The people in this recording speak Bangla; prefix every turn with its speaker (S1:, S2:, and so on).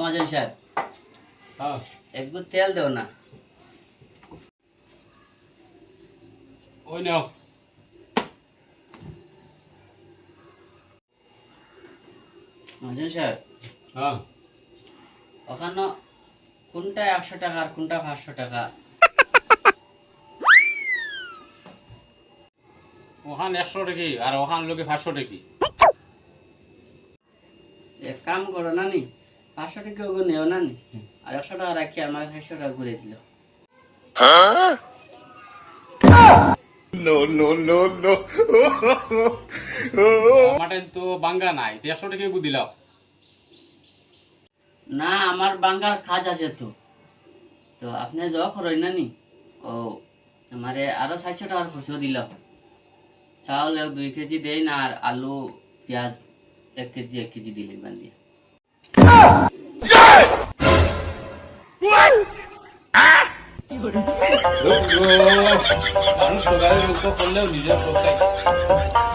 S1: মহাজন সাহেব,
S2: হ্যাঁ
S1: একটু তেল দেও না।
S2: ওই নাও।
S1: মহাজন সাহেব,
S2: হ্যাঁ
S1: ওখানে কোনটা 100 টাকা আর কোনটা 500 টাকা?
S2: ওখান 100 টাকি আর ওখান লোকে 500 টাকি।
S1: এক কাম করো নানি, 500 টাকা ওগুলো নেও নানি, আর 100 টাকা রাখি আমার 600 টাকা করে দিল।
S2: মাটেন তো বাঙ্গা নাই, 100 টাকি গু দিলাও।
S1: না, আমার বাঙ্গার কাজ আছে তো। তো আপনি যাওয়া করই নানি, ও আমারে আরো 600 টাকার খুশিও দিল। চাউল 2 কেজি দেই না, আর আলু পেঁয়াজ 1 কেজি 1 কেজি দিলেন বান্দিয়া।
S2: মানুষ তো গাড়ির উপর করলেও নিজের